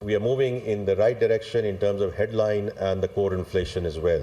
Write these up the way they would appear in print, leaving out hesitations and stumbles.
We are moving in the right direction in terms of headline and the core inflation as well.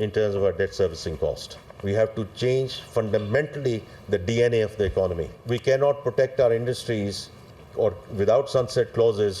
in terms of our debt servicing cost. We have to change fundamentally the DNA of the economy. We cannot protect our industries or without sunset clauses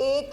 1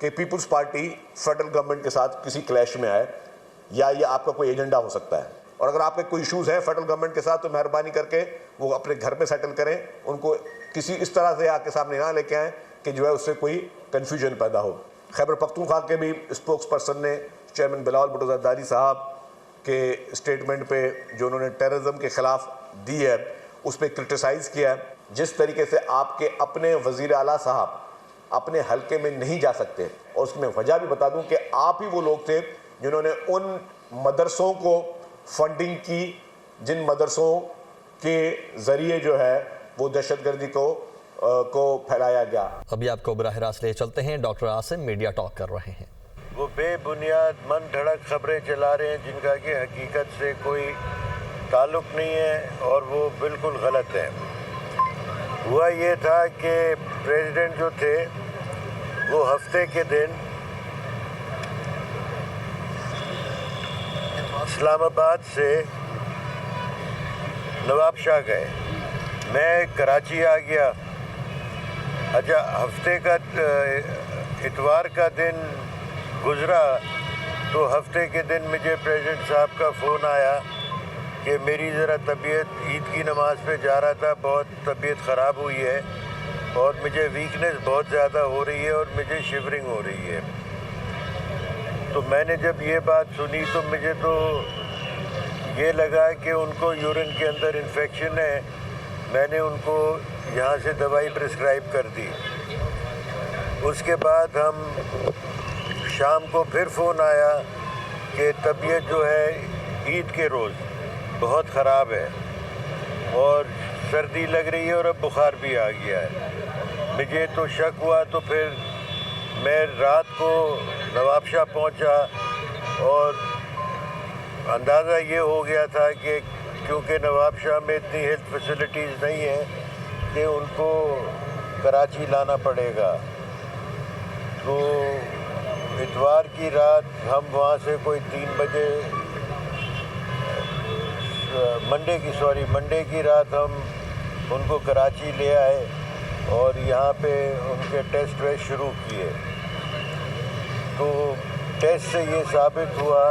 کہ Peoples party federal government کے ساتھ کسی clash میں آئے یا یہ آپ کا کوئی ایجنڈا ہو سکتا ہے. اور اگر آپ کے کوئی ایشوز ہیں فیڈرل گورنمنٹ کے ساتھ تو مہربانی کر کے وہ اپنے گھر میں سیٹل کریں, ان کو کسی اس طرح سے آپ کے سامنے نہ لے کے آئیں کہ جو ہے اس سے کوئی کنفیوژن پیدا ہو. خیبر پختونخوا کے بھی اسپوکس پرسن نے چیئرمین بلاول بھٹو زرداری صاحب کے اسٹیٹمنٹ پہ جو انہوں نے ٹیررزم کے خلاف دی ہے اس پہ کرٹیسائز کیا ہے. جس طریقے سے آپ کے اپنے وزیر اعلیٰ صاحب اپنے حلقے میں نہیں جا سکتے, اور اس کی میں وجہ بھی بتا دوں کہ آپ ہی وہ لوگ تھے جنہوں نے ان مدرسوں کو فنڈنگ کی جن مدرسوں کے ذریعے جو ہے وہ دہشت گردی کو پھیلایا گیا. ابھی آپ کو براہ راست لے چلتے ہیں, ڈاکٹر عاصم میڈیا ٹاک کر رہے ہیں. وہ بے بنیاد من گھڑت خبریں چلا رہے ہیں جن کا کہ حقیقت سے کوئی تعلق نہیں ہے اور وہ بالکل غلط ہے. ہوا یہ تھا کہ پریزیڈنٹ جو تھے وہ ہفتے کے دن اسلام آباد سے نواب شاہ گئے, میں کراچی آ گیا. اچھا ہفتے کا اتوار کا دن گزرا تو ہفتے کے دن مجھے پریزیڈنٹ صاحب کا فون آیا کہ میری ذرا طبیعت, عید کی نماز پہ جا رہا تھا, بہت طبیعت خراب ہوئی ہے اور مجھے ویکنیس بہت زیادہ ہو رہی ہے اور مجھے شیورنگ ہو رہی ہے. تو میں نے جب یہ بات سنی تو مجھے تو یہ لگا کہ ان کو یورین کے اندر انفیکشن ہے. میں نے ان کو یہاں سے دوائی پرسکرائب کر دی. اس کے بعد ہم شام کو پھر فون آیا کہ طبیعت جو ہے عید کے روز بہت خراب ہے اور سردی لگ رہی ہے اور اب بخار بھی آ گیا ہے. مجھے تو شک ہوا تو پھر میں رات کو نواب شاہ پہنچا اور اندازہ یہ ہو گیا تھا کہ کیونکہ نواب شاہ میں اتنی ہیلتھ فیسلٹیز نہیں ہیں کہ ان کو کراچی لانا پڑے گا. تو اتوار کی رات ہم وہاں سے کوئی 3 بجے منڈے کی رات ہم ان کو کراچی لے آئے اور یہاں پہ ان کے ٹیسٹ ویسٹ شروع کیے. تو ٹیسٹ سے یہ ثابت ہوا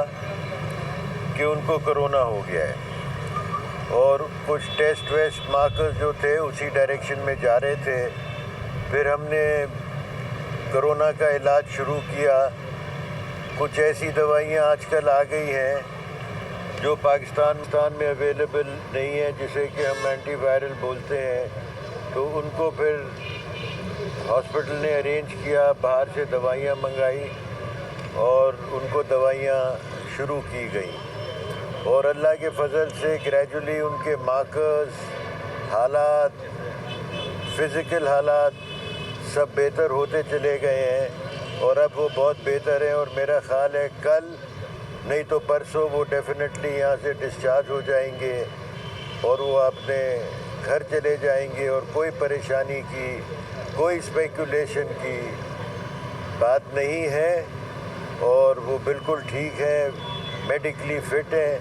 کہ ان کو کرونا ہو گیا ہے اور کچھ ٹیسٹ ویسٹ مارکرز جو تھے اسی ڈائریکشن میں جا رہے تھے. پھر ہم نے کرونا کا علاج شروع کیا. کچھ ایسی دوائیاں آج کل آ گئی ہیں جو پاکستان میں اویلیبل نہیں ہیں, جسے کہ ہم اینٹی وائرل بولتے ہیں. تو ان کو پھر ہاسپٹل نے ارینج کیا, باہر سے دوائیاں منگائی اور ان کو دوائیاں شروع کی گئیں. اور اللہ کے فضل سے گریجولی ان کے مارکرز, حالات, فزیکل حالات سب بہتر ہوتے چلے گئے ہیں اور اب وہ بہت بہتر ہیں. اور میرا خیال ہے کل نہیں تو پرسوں وہ ڈیفینیٹلی یہاں سے ڈسچارج ہو جائیں گے اور وہ اپنے گھر چلے جائیں گے اور کوئی پریشانی کی, کوئی اسپیکولیشن کی بات نہیں ہے اور وہ بالکل ٹھیک ہے, میڈیکلی فٹ ہیں.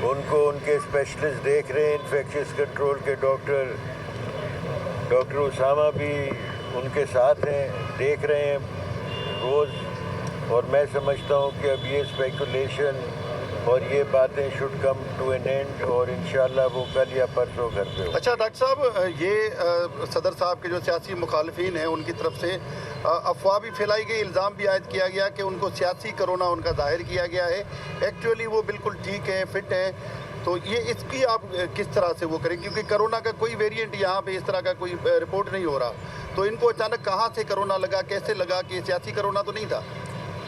ان کو ان کے اسپیشلسٹ دیکھ رہے ہیں, انفیکشس کنٹرول کے ڈاکٹر اسامہ بھی ان کے ساتھ ہیں, دیکھ رہے ہیں روز. اور میں سمجھتا ہوں کہ اب یہ اسپیکولیشن اور یہ باتیں should come to an end اور انشاءاللہ وہ کل یا پرسوں گھر پہ ہو. اچھا ڈاکٹر صاحب, یہ صدر صاحب کے جو سیاسی مخالفین ہیں ان کی طرف سے افواہ بھی پھیلائی گئی, الزام بھی عائد کیا گیا کہ ان کو سیاسی کرونا ان کا ظاہر کیا گیا ہے, ایکچولی وہ بالکل ٹھیک ہیں, فٹ ہیں. تو یہ اس کی آپ کس طرح سے وہ کریں, کیونکہ کرونا کا کوئی ویریئنٹ یہاں پہ اس طرح کا کوئی رپورٹ نہیں ہو رہا, تو ان کو اچانک کہاں سے کرونا لگا, کیسے لگا, کہ سیاسی کرونا تو نہیں تھا؟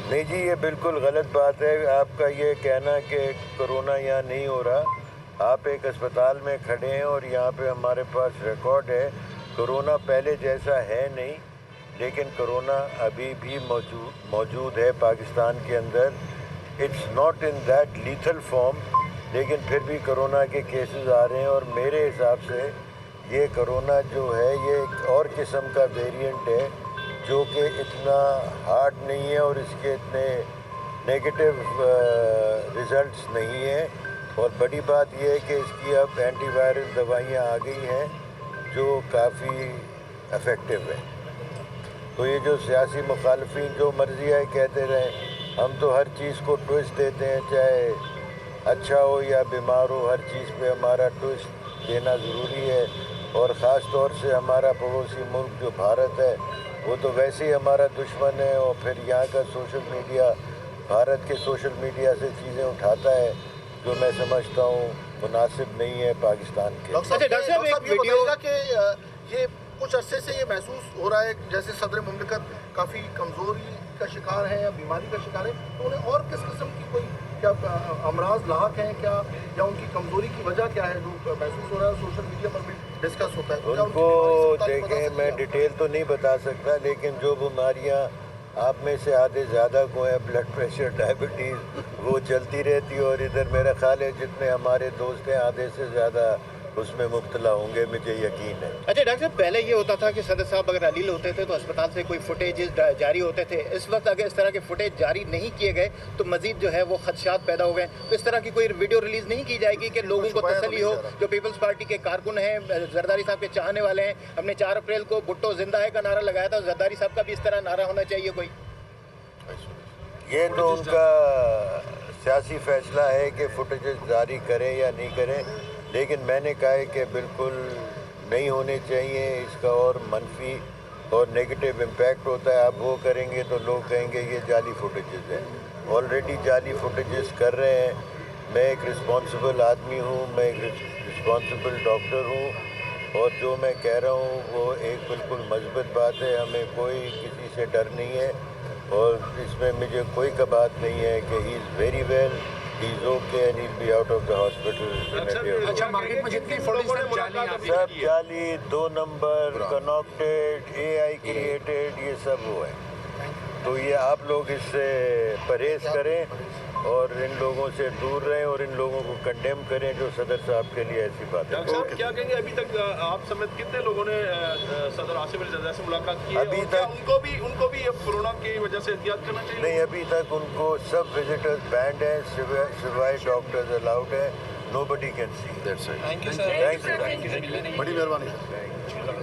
نہیں جی, یہ بالکل غلط بات ہے آپ کا یہ کہنا کہ کرونا یہاں نہیں ہو رہا. آپ ایک اسپتال میں کھڑے ہیں اور یہاں پہ ہمارے پاس ریکارڈ ہے. کرونا پہلے جیسا ہے نہیں, لیکن کرونا ابھی بھی موجود ہے پاکستان کے اندر. It's not in that lethal form, لیکن پھر بھی کرونا کے کیسز آ رہے ہیں. اور میرے حساب سے یہ کرونا جو ہے یہ ایک اور قسم کا ویریئنٹ ہے جو کہ اتنا ہارڈ نہیں ہے اور اس کے اتنے نیگیٹو ریزلٹس نہیں ہیں. اور بڑی بات یہ ہے کہ اس کی اب اینٹی وائرل دوائیاں آ گئی ہیں جو کافی افیکٹو ہیں. تو یہ جو سیاسی مخالفین جو مرضی ہے کہتے رہیں، ہم تو ہر چیز کو ٹوئسٹ دیتے ہیں، چاہے اچھا ہو یا بیمار ہو، ہر چیز پہ ہمارا ٹوئسٹ دینا ضروری ہے، اور خاص طور سے ہمارا پڑوسی ملک جو بھارت ہے وہ تو ویسے ہی ہمارا دشمن ہے، اور پھر یہاں کا سوشل میڈیا، بھارت کے سوشل میڈیا سے چیزیں اٹھاتا ہے جو میں سمجھتا ہوں مناسب نہیں ہے پاکستان کے۔ ڈاکٹر صاحب ایک ویڈیو کہ یہ کچھ عرصے سے یہ محسوس ہو رہا ہے جیسے صدر مملکت کافی کمزوری کا شکار ہے یا بیماری کا شکار ہے، تو انہیں اور کس قسم کی کوئی کیا امراض لاحق ہیں کیا، یا ان کی کمزوری کی وجہ کیا ہے جو محسوس ہو رہا ہے، سوشل میڈیا پر بھی ڈسکس ہوتا ہے؟ ان کو دیکھیں، میں ڈیٹیل تو نہیں بتا سکتا، لیکن جو بیماریاں آپ میں سے آدھے زیادہ کو ہیں، بلڈ پریشر، ڈائبٹیز، وہ چلتی رہتی ہے، اور ادھر میرا خیال ہے جتنے ہمارے دوست ہیں آدھے سے زیادہ اس میں مبتلا ہوں گے، مجھے یقین ہے۔ اچھا ڈاکٹر صاحب، پہلے یہ ہوتا تھا کہ صدر صاحب اگر علیل ہوتے تھے تو اسپتال سے کوئی فوٹیجز جاری ہوتے تھے، اس وقت اگر اس طرح کے فوٹیج جاری نہیں کیے گئے تو مزید جو ہے وہ خدشات پیدا ہو گئے، تو اس طرح کی کوئی ویڈیو ریلیز نہیں کی جائے گی کہ لوگوں کو تسلی ہو؟ جو پیپلز پارٹی کے کارکن ہیں، زرداری صاحب کے چاہنے والے ہیں، ہم نے 4 اپریل کو بھٹو زندہ ہے کا نعرہ لگایا تھا، زرداری صاحب کا بھی اس طرح نعرہ ہونا چاہیے کوئی؟ یہ تو ان کا سیاسی فیصلہ ہے کہ فوٹیجز جاری کریں یا نہیں کریں، لیکن میں نے کہا ہے کہ بالکل نہیں ہونے چاہیے، اس کا اور منفی اور نیگیٹو امپیکٹ ہوتا ہے۔ آپ وہ کریں گے تو لوگ کہیں گے یہ جعلی فوٹیجز ہیں، آلریڈی جعلی فوٹیجز کر رہے ہیں۔ میں ایک رسپانسبل آدمی ہوں، میں ایک رسپانسبل ڈاکٹر ہوں، اور جو میں کہہ رہا ہوں وہ ایک بالکل مثبت بات ہے، ہمیں کوئی کسی سے ڈر نہیں ہے، اور اس میں مجھے کوئی بات نہیں ہے کہ he is very well, he is okay and he will be out of the hospital. اچھا، مارکیٹ میں جتنی فوٹیج سب جعلی، 2 نمبر، کناکٹیڈ، اے آئی کریٹڈ، یہ سب وہ ہے۔ تو یہ آپ لوگ اس سے پرہیز کریں اور ان لوگوں سے دور رہیں، اور ان لوگوں کو کنڈیم کریں جو صدر صاحب کے لیے ایسی باتیں۔ ڈاکٹر صاحب کیا کہیں گے، ابھی تک آپ سمیت کتنے لوگوں نے صدر آصف علی زرداری سے ملاقات کی ہے؟ ابھی تک ان کو بھی اب کورونا کی وجہ سے احتیاط کرنا چاہیے؟ نہیں، ابھی تک ان کو سب وزٹرز بینڈ ہیں، سوائے ڈاکٹرز الاؤڈ ہیں، nobody can see. Thank you sir, بڑی مہربانی۔